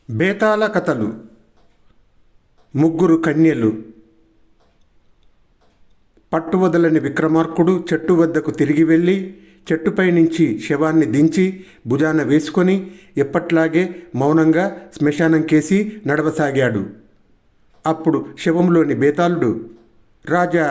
బేతాళ కథలు. ముగ్గురు కన్యలు. పట్టువదలని విక్రమార్కుడు చెట్టు వద్దకు తిరిగి వెళ్ళి చెట్టుపై నుంచి శవాన్ని దించి భుజాన వేసుకొని ఎప్పట్లాగే మౌనంగా శ్మశానం కేసి నడవసాగాడు. అప్పుడు శవంలోని బేతాళుడు, రాజా,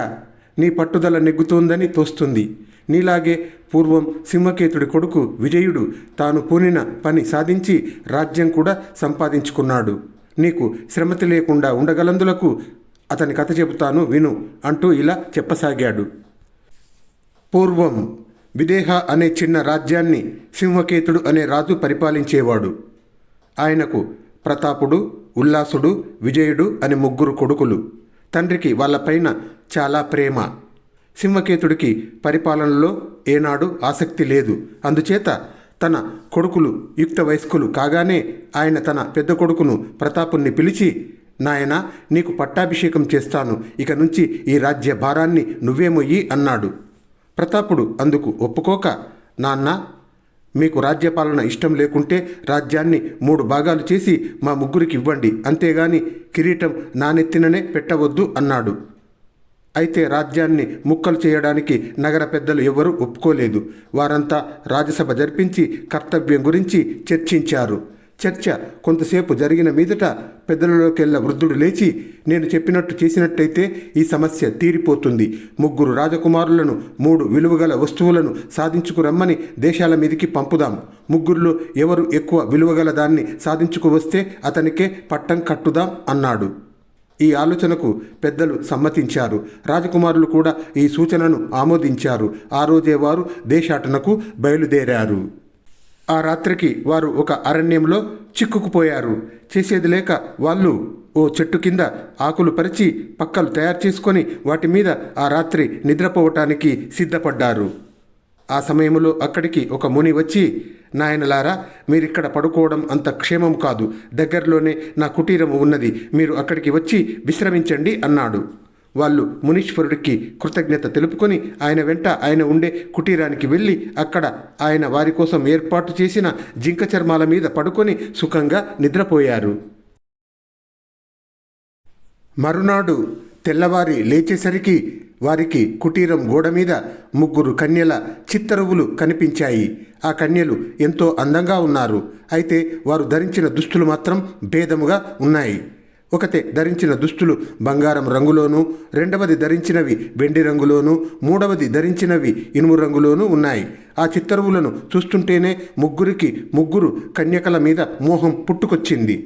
నీ పట్టుదల నెగ్గుతోందని తోస్తుంది. నీలాగే పూర్వం సింహకేతుడి కొడుకు విజయుడు తాను పూనిన పని సాధించి రాజ్యం కూడా సంపాదించుకున్నాడు. నీకు శ్రమతి లేకుండా ఉండగలందులకు అతని కథ చెబుతాను విను అంటూ ఇలా చెప్పసాగాడు. పూర్వం విదేహ అనే చిన్న రాజ్యాన్ని సింహకేతుడు అనే రాజు పరిపాలించేవాడు. ఆయనకు ప్రతాపుడు, ఉల్లాసుడు, విజయుడు అని ముగ్గురు కొడుకులు. తండ్రికి వాళ్ళపైన చాలా ప్రేమ. సింహకేతుడికి పరిపాలనలో ఏనాడు ఆసక్తి లేదు. అందుచేత తన కొడుకులు యుక్త వయస్కులు కాగానే ఆయన తన పెద్ద కొడుకును ప్రతాపుణ్ణి పిలిచి, నాయనా, నీకు పట్టాభిషేకం చేస్తాను, ఇక నుంచి ఈ రాజ్య భారాన్ని నువ్వే మొయ్యి అన్నాడు. ప్రతాపుడు అందుకు ఒప్పుకోక, నాన్న, మీకు రాజ్యపాలన ఇష్టం లేకుంటే రాజ్యాన్ని 3 భాగాలు చేసి మా ముగ్గురికి ఇవ్వండి, అంతేగాని కిరీటం నానెత్తిననే పెట్టవద్దు అన్నాడు. అయితే రాజ్యాన్ని ముక్కలు చేయడానికి నగర పెద్దలు ఎవరూ ఒప్పుకోలేదు. వారంతా రాజసభ జరిపించి కర్తవ్యం గురించి చర్చించారు. చర్చ కొంతసేపు జరిగిన మీదట పెద్దలలోకెల్లా వృద్ధుడు లేచి, నేను చెప్పినట్టు చేసినట్టయితే ఈ సమస్య తీరిపోతుంది. 3 రాజకుమారులను 3 విలువగల వస్తువులను సాధించుకురమ్మని దేశాల మీదికి పంపుదాం. 3లో ఎవరు ఎక్కువ విలువగల దాన్ని సాధించుకువస్తే అతనికే పట్టం కట్టుదాం అన్నాడు. ఈ ఆలోచనకు పెద్దలు సమ్మతించారు. రాజకుమారులు కూడా ఈ సూచనను ఆమోదించారు. ఆ రోజే వారు దేశాటనకు బయలుదేరారు. ఆ రాత్రికి వారు ఒక అరణ్యంలో చిక్కుకుపోయారు. చేసేది లేక వాళ్ళు ఓ చెట్టు కింద ఆకులు పరిచి పక్కలు తయారు చేసుకొని వాటి మీద ఆ రాత్రి నిద్రపోవటానికి సిద్ధపడ్డారు. ఆ సమయంలో అక్కడికి ఒక ముని వచ్చి, నాయనలారా, మీరిక్కడ పడుకోవడం అంత క్షేమం కాదు. దగ్గరలోనే నా కుటీరం ఉన్నది, మీరు అక్కడికి వచ్చి విశ్రమించండి అన్నాడు. వాళ్ళు మునీశ్వరుడికి కృతజ్ఞత తెలుపుకొని ఆయన వెంట ఆయన ఉండే కుటీరానికి వెళ్ళి అక్కడ ఆయన వారి కోసం ఏర్పాటు చేసిన జింక చర్మాల మీద పడుకొని సుఖంగా నిద్రపోయారు. మరునాడు తెల్లవారి లేచేసరికి వారికి కుటీరం గోడ మీద 3 కన్యల చిత్తరువులు కనిపించాయి. ఆ కన్యలు ఎంతో అందంగా ఉన్నారు. అయితే వారు ధరించిన దుస్తులు మాత్రం భేదముగా ఉన్నాయి. ఒకతే ధరించిన దుస్తులు బంగారం రంగులోనూ, రెండవది ధరించినవి వెండి రంగులోనూ, మూడవది ధరించినవి ఇనుము రంగులోనూ ఉన్నాయి. ఆ చిత్తరువులను చూస్తుంటేనే 3 కన్యకల మీద మోహం పుట్టుకొచ్చింది.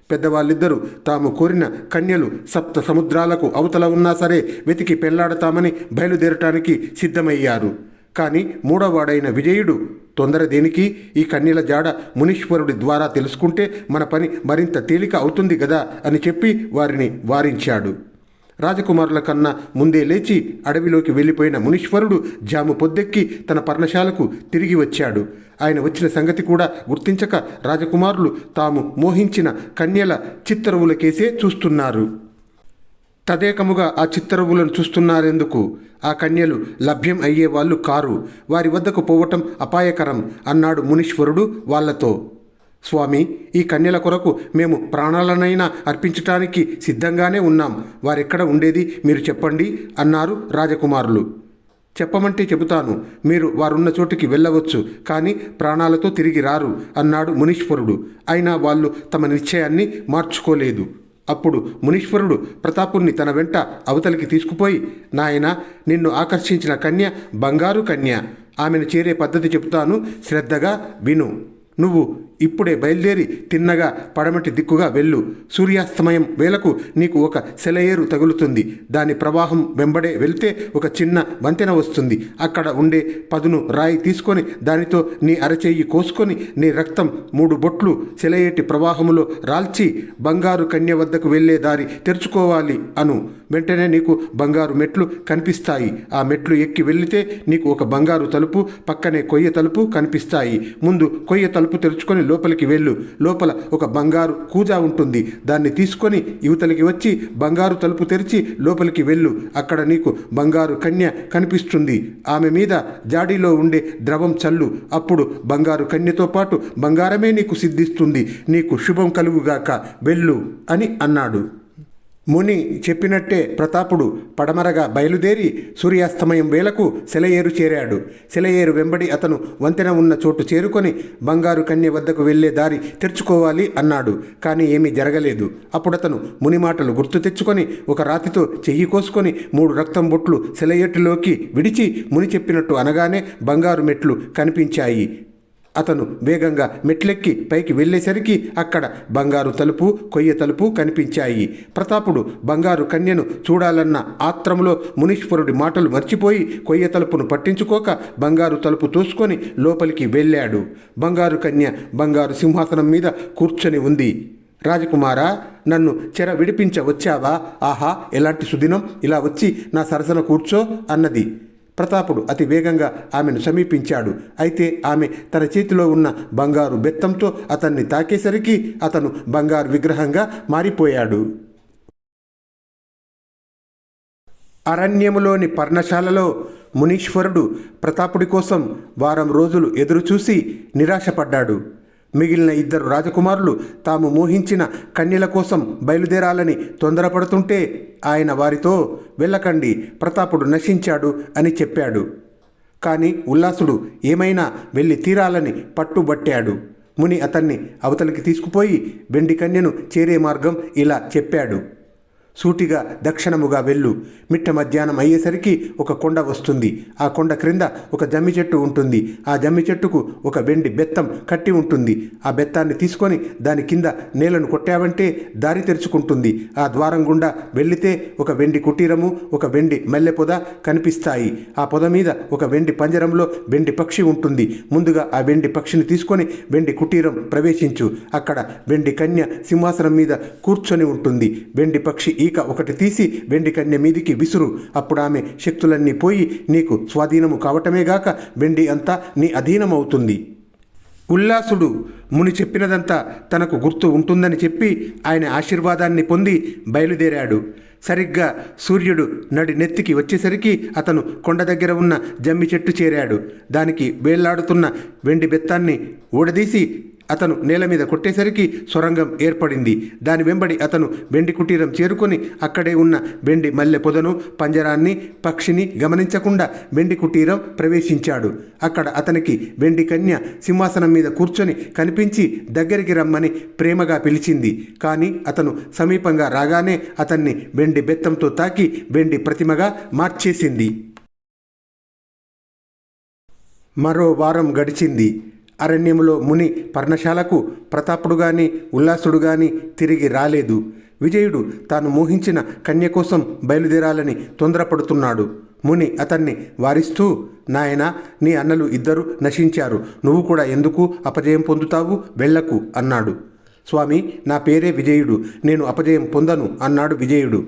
పెద్దవాళ్ళిద్దరూ తాము కోరిన కన్యలు 7 సముద్రాలకు అవతల ఉన్నా సరే వెతికి పెళ్లాడతామని బయలుదేరటానికి సిద్ధమయ్యారు. కానీ 3వవాడైన విజయుడు, తొందర దేనికి, ఈ కన్యల జాడ మునీశ్వరుడి ద్వారా తెలుసుకుంటే మన పని మరింత తేలిక అవుతుంది గదా అని చెప్పి వారిని వారించాడు. రాజకుమారుల కన్నా ముందే లేచి అడవిలోకి వెళ్ళిపోయిన మునీశ్వరుడు జాము పొద్దెక్కి తన పర్ణశాలకు తిరిగి వచ్చాడు. ఆయన వచ్చిన సంగతి కూడా గుర్తించక రాజకుమారులు తాము మోహించిన కన్యల చిత్తరువులకేసే చూస్తున్నారు. తదేకముగా ఆ చిత్తరువులను చూస్తున్నారెందుకు? ఆ కన్యలు లభ్యం అయ్యేవాళ్ళు కారు, వారి వద్దకు పోవటం అపాయకరం అన్నాడు మునీశ్వరుడు వాళ్లతో. స్వామి, ఈ కన్యల కొరకు మేము ప్రాణాలనైనా అర్పించటానికి సిద్ధంగానే ఉన్నాం. వారెక్కడ ఉండేది మీరు చెప్పండి అన్నారు రాజకుమారులు. చెప్పమంటే చెబుతాను, మీరు వారున్న చోటికి వెళ్ళవచ్చు, కానీ ప్రాణాలతో తిరిగి రారు అన్నాడు మునీశ్వరుడు. అయినా వాళ్ళు తమ నిశ్చయాన్ని మార్చుకోలేదు. అప్పుడు మునీశ్వరుడు ప్రతాపుణ్ణి తన వెంట అవతలికి తీసుకుపోయి, నాయనా, నిన్ను ఆకర్షించిన కన్య బంగారు కన్య. ఆమెను చేరే పద్ధతి చెబుతాను, శ్రద్ధగా విను. నువ్వు ఇప్పుడే బయలుదేరి తిన్నగా పడమటి దిక్కుగా వెళ్ళు. సూర్యాస్తమయం వేళకు నీకు ఒక సెలయేరు తగులుతుంది. దాని ప్రవాహం వెంబడే వెళ్తే ఒక చిన్న వంతెన వస్తుంది. అక్కడ ఉండే పదును రాయి తీసుకొని దానితో నీ అరచెయ్యి కోసుకొని నీ రక్తం 3 బొట్లు సెలయేటి ప్రవాహములో రాల్చి బంగారు కన్య వద్దకు వెళ్ళే దారి తెరుచుకోవాలి అను. వెంటనే నీకు బంగారు మెట్లు కనిపిస్తాయి. ఆ మెట్లు ఎక్కి వెళితే నీకు ఒక బంగారు తలుపు, పక్కనే కొయ్య తలుపు కనిపిస్తాయి. ముందు కొయ్య తలుపు తెరుచుకొని లోపలికి వెళ్ళు. లోపల ఒక బంగారు కూజా ఉంటుంది. దాన్ని తీసుకొని యువతలికి వచ్చి బంగారు తలుపు తెరిచి లోపలికి వెళ్ళు. అక్కడ నీకు బంగారు కన్య కనిపిస్తుంది. ఆమె మీద జాడీలో ఉండే ద్రవం చల్లు. అప్పుడు బంగారు కన్యతో పాటు బంగారమే నీకు సిద్ధిస్తుంది. నీకు శుభం కలుగుగాక, వెళ్ళు అని అన్నాడు. ముని చెప్పినట్టే ప్రతాపుడు పడమరగా బయలుదేరి సూర్యాస్తమయం వేళకు సెలయేరు చేరాడు. సెలయేరు వెంబడి అతను వంతెన ఉన్న చోటు చేరుకొని బంగారు కన్య వద్దకు వెళ్లే దారి తెరుచుకోవాలి అన్నాడు. కానీ ఏమీ జరగలేదు. అప్పుడతను ముని మాటలు గుర్తు తెచ్చుకొని ఒక రాతితో చెయ్యి కోసుకొని 3 రక్తం బొట్లు సెలయేటిలోకి విడిచి ముని చెప్పినట్టు అనగానే బంగారు మెట్లు కనిపించాయి. అతను వేగంగా మెట్లెక్కి పైకి వెళ్ళేసరికి అక్కడ బంగారు తలుపు, కొయ్య తలుపు కనిపించాయి. ప్రతాపుడు బంగారు కన్యను చూడాలన్న ఆత్రంలో మునీశ్వరుడి మాటలు మర్చిపోయి కొయ్య తలుపును పట్టించుకోక బంగారు తలుపు తోసుకొని లోపలికి వెళ్ళాడు. బంగారు కన్య బంగారు సింహాసనం మీద కూర్చొని ఉంది. రాజకుమారా, నన్ను చెర విడిపించ వచ్చావా? ఆహా, ఎలాంటి సుదినం! ఇలా వచ్చి నా సరసన కూర్చో అన్నది. ప్రతాపుడు అతి వేగంగా ఆమెను సమీపించాడు. అయితే ఆమె తన చేతిలో ఉన్న బంగారు బెత్తంతో అతన్ని తాకేసరికి అతను బంగారు విగ్రహంగా మారిపోయాడు. అరణ్యములోని పర్ణశాలలో మునీశ్వరుడు ప్రతాపుడి కోసం వారం రోజులు ఎదురుచూసి నిరాశపడ్డాడు. మిగిలిన 2 రాజకుమారులు తాము మోహించిన కన్యల కోసం బయలుదేరాలని తొందరపడుతుంటే ఆయన వారితో వెళ్ళకండి, ప్రతాపుడు నశించాడు అని చెప్పాడు. కానీ ఉల్లాసుడు ఏమైనా వెళ్ళి తీరాలని పట్టుబట్టాడు. ముని అతన్ని అవతలికి తీసుకుపోయి వెండి కన్యను చేరే మార్గం ఇలా చెప్పాడు. సూటిగా దక్షిణముగా వెళ్ళు. మిట్ట మధ్యాహ్నం అయ్యేసరికి ఒక కొండ వస్తుంది. ఆ కొండ క్రింద ఒక జమ్మి చెట్టు ఉంటుంది. ఆ జమ్మి చెట్టుకు ఒక వెండి బెత్తం కట్టి ఉంటుంది. ఆ బెత్తాన్ని తీసుకొని దాని కింద నేలను కొట్టావంటే దారి తెరుచుకుంటుంది. ఆ ద్వారం గుండా వెళ్ళితే ఒక వెండి కుటీరము, ఒక వెండి మల్లె పొద కనిపిస్తాయి. ఆ పొద మీద ఒక వెండి పంజరంలో వెండి పక్షి ఉంటుంది. ముందుగా ఆ వెండి పక్షిని తీసుకొని వెండి కుటీరం ప్రవేశించు. అక్కడ వెండి కన్య సింహాసనం మీద కూర్చొని ఉంటుంది. వెండి పక్షి ఈక ఒకటి తీసి వెండి కన్య మీదికి విసురు. అప్పుడు ఆమె శక్తులన్నీ పోయి నీకు స్వాధీనము కావటమేగాక వెండి అంతా నీ అధీనమవుతుంది. ఉల్లాసుడు ముని చెప్పినదంతా తనకు గుర్తు ఉంటుందని చెప్పి ఆయన ఆశీర్వాదాన్ని పొంది బయలుదేరాడు. సరిగ్గా సూర్యుడు నడి నెత్తికి వచ్చేసరికి అతను కొండ దగ్గర ఉన్న జమ్మి చెట్టు చేరాడు. దానికి వేళ్లాడుతున్న వెండి బెత్తాన్ని ఊడదీసి అతను నేల మీద కొట్టేసరికి సొరంగం ఏర్పడింది. దాని వెంబడి అతను వెండి కుటీరం చేరుకొని అక్కడే ఉన్న వెండి మల్లె పొదను, పంజరాన్ని, పక్షిని గమనించకుండా వెండి కుటీరం ప్రవేశించాడు. అక్కడ అతనికి వెండి కన్య సింహాసనం మీద కూర్చొని కనిపించి దగ్గరికి రమ్మని ప్రేమగా పిలిచింది. కానీ అతను సమీపంగా రాగానే అతన్ని వెండి బెత్తంతో తాకి వెండి ప్రతిమగా మార్చేసింది. మరో వారం గడిచింది. అరణ్యములో ముని పర్ణశాలకు ప్రతాపుడు గాని ఉల్లాసుడు గాని తిరిగి రాలేదు. విజయుడు తాను మోహించిన కన్య కోసం బయలుదేరాలని తొందరపడుతున్నాడు. ముని అతన్ని వారిస్తూ, నాయనా, నీ అన్నలు 2 నశించారు. నువ్వు కూడా ఎందుకు అపజయం పొందుతావు? వెళ్ళకు అన్నాడు. స్వామి, నా పేరే విజయుడు, నేను అపజయం పొందను అన్నాడు విజయుడు.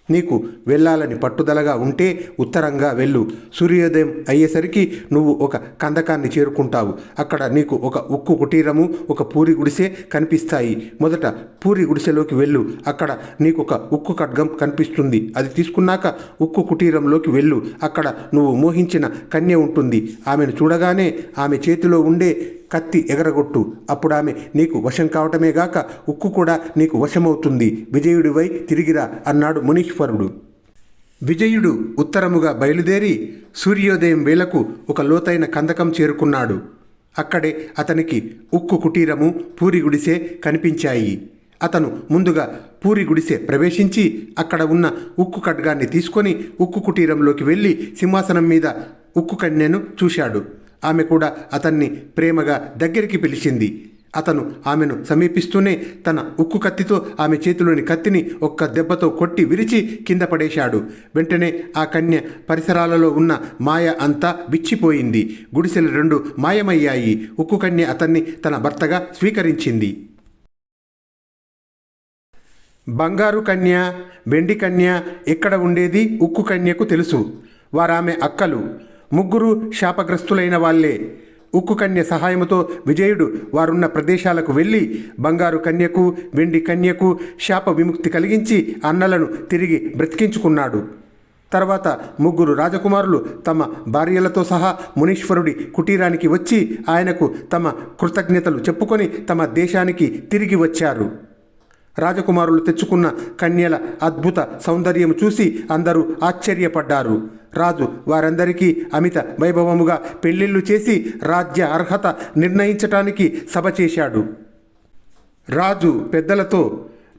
నీకు వెళ్ళాలని పట్టుదలగా ఉంటే ఉత్తరంగా వెళ్ళు. సూర్యోదయం అయ్యేసరికి నువ్వు ఒక కందకాన్ని చేరుకుంటావు. అక్కడ నీకు ఒక ఉక్కు కుటీరము, ఒక పూరి గుడిసె కనిపిస్తాయి. మొదట పూరి గుడిసెలోకి వెళ్ళు. అక్కడ నీకు ఒక ఉక్కు ఖడ్గం కనిపిస్తుంది. అది తీసుకున్నాక ఉక్కు కుటీరంలోకి వెళ్ళు. అక్కడ నువ్వు మోహించిన కన్య ఉంటుంది. ఆమెను చూడగానే ఆమె చేతిలో ఉండే కత్తి ఎగరగొట్టు. అప్పుడు ఆమె నీకు వశం కావటమేగాక ఉక్కు కూడా నీకు వశమవుతుంది. విజయుడివై తిరిగిరా అన్నాడు మునీశ్వరుడు. విజయుడు ఉత్తరముగా బయలుదేరి సూర్యోదయం వేళకు ఒక లోతైన కందకం చేరుకున్నాడు. అక్కడే అతనికి ఉక్కు కుటీరము, పూరి గుడిసె కనిపించాయి. అతను ముందుగా పూరి గుడిసె ప్రవేశించి అక్కడ ఉన్న ఉక్కు ఖడ్గాన్ని తీసుకొని ఉక్కు కుటీరంలోకి వెళ్ళి సింహాసనం మీద ఉక్కు కన్యను చూశాడు. ఆమె కూడా అతన్ని ప్రేమగా దగ్గరికి పిలిచింది. అతను ఆమెను సమీపిస్తూనే తన ఉక్కు కత్తితో ఆమె చేతిలోని కత్తిని ఒక్క దెబ్బతో కొట్టి విరిచి కింద పడేశాడు. వెంటనే ఆ కన్య పరిసరాలలో ఉన్న మాయ అంతా విచ్చిపోయింది. గుడిసెలు 2 మాయమయ్యాయి. ఉక్కు కన్య అతన్ని తన భర్తగా స్వీకరించింది. బంగారు కన్య, వెండి కన్య ఎక్కడ ఉండేది ఉక్కు కన్యకు తెలుసు. వారామె అక్కలు ముగ్గురు శాపగ్రస్తులైన వాళ్లే. ఉక్కు కన్య సహాయంతో విజయుడు వారున్న ప్రదేశాలకు వెళ్ళి బంగారు కన్యకు, వెండి కన్యకు శాప విముక్తి కలిగించి అన్నలను తిరిగి బ్రతికించుకున్నాడు. తర్వాత ముగ్గురు రాజకుమారులు తమ భార్యలతో సహా మునీశ్వరుడి కుటీరానికి వచ్చి ఆయనకు తమ కృతజ్ఞతలు చెప్పుకొని తమ దేశానికి తిరిగి వచ్చారు. రాజకుమారులు తెచ్చుకున్న కన్యల అద్భుత సౌందర్యం చూసి అందరూ ఆశ్చర్యపడ్డారు. రాజు వారందరికీ అమిత వైభవముగా పెళ్లిళ్ళు చేసి రాజ్య అర్హత నిర్ణయించటానికి సభ చేశాడు. రాజు పెద్దలతో,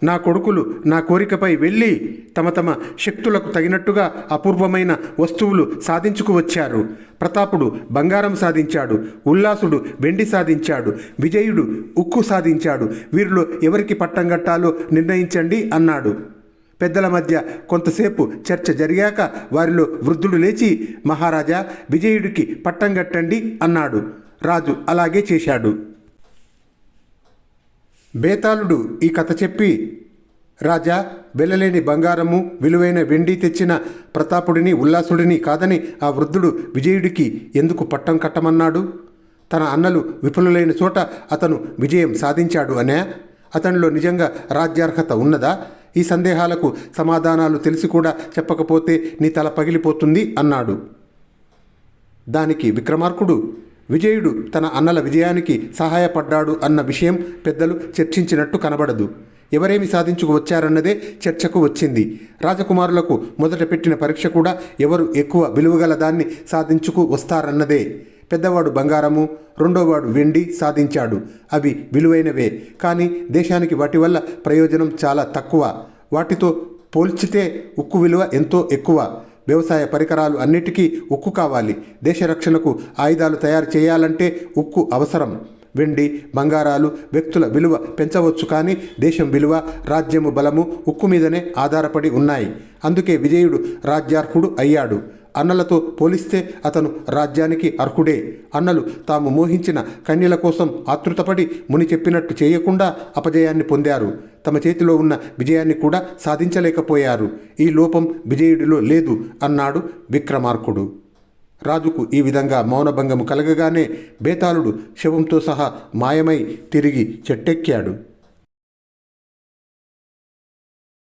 నా కొడుకులు నా కోరికపై వెళ్ళి తమ తమ శక్తులకు తగినట్టుగా అపూర్వమైన వస్తువులు సాధించుకు వచ్చారు. ప్రతాపుడు బంగారం సాధించాడు, ఉల్లాసుడు వెండి సాధించాడు, విజయుడు ఉక్కు సాధించాడు. వీరిలో ఎవరికి పట్టం కట్టాలో నిర్ణయించండి అన్నాడు. పెద్దల మధ్య కొంతసేపు చర్చ జరిగాక వారిలో వృద్ధుడు లేచి, మహారాజా, విజయుడికి పట్టం కట్టండి అన్నాడు. రాజు అలాగే చేశాడు. బేతాళుడు ఈ కథ చెప్పి, రాజా, వెళ్ళలేని బంగారము విలువైన వెండి తెచ్చిన ప్రతాపుడిని, ఉల్లాసుడిని కాదని ఆ వృద్ధుడు విజయుడికి ఎందుకు పట్టం కట్టమన్నాడు? తన అన్నలు విఫలులైన చోట అతను విజయం సాధించాడు అనే? అతనిలో నిజంగా రాజ్యార్హత ఉన్నదా? ఈ సందేహాలకు సమాధానాలు తెలిసి కూడా చెప్పకపోతే నీ తల పగిలిపోతుంది అన్నాడు. దానికి విక్రమార్కుడు, విజయుడు తన అన్నల విజయానికి సహాయపడ్డాడు అన్న విషయం పెద్దలు చర్చించినట్టు కనబడదు. ఎవరేమి సాధించుకు వచ్చారన్నదే చర్చకు వచ్చింది. రాజకుమారులకు మొదట పెట్టిన పరీక్ష కూడా ఎవరు ఎక్కువ విలువగల దాన్ని సాధించుకు వస్తారన్నదే. పెద్దవాడు బంగారము, రెండోవాడు వెండి సాధించాడు. అవి విలువైనవే, కానీ దేశానికి వాటి వల్ల ప్రయోజనం చాలా తక్కువ. వాటితో పోల్చితే ఉక్కు విలువ ఎంతో ఎక్కువ. వ్యవసాయ పరికరాలు అన్నిటికీ ఉక్కు కావాలి. దేశ రక్షణకు ఆయుధాలు తయారు చేయాలంటే ఉక్కు అవసరం. వెండి, బంగారాలు వ్యక్తుల విలువ పెంచవచ్చు, కానీ దేశం విలువ, రాజ్యము బలము ఉక్కు మీదనే ఆధారపడి ఉన్నాయి. అందుకే విజయుడు రాజ్యార్హుడు అయ్యాడు. అన్నలతో పోలిస్తే అతను రాజ్యానికి అర్హుడే. అన్నలు తాము మోహించిన కన్యల కోసం ఆతృతపడి ముని చెప్పినట్టు చేయకుండా అపజయాన్ని పొందారు. తమ చేతిలో ఉన్న విజయాన్ని కూడా సాధించలేకపోయారు. ఈ లోపం విజయుడిలో లేదు అన్నాడు విక్రమార్కుడు. రాజుకు ఈ విధంగా మౌనభంగము కలగగానే బేతాళుడు శవంతో సహా మాయమై తిరిగి చెట్టెక్కాడు.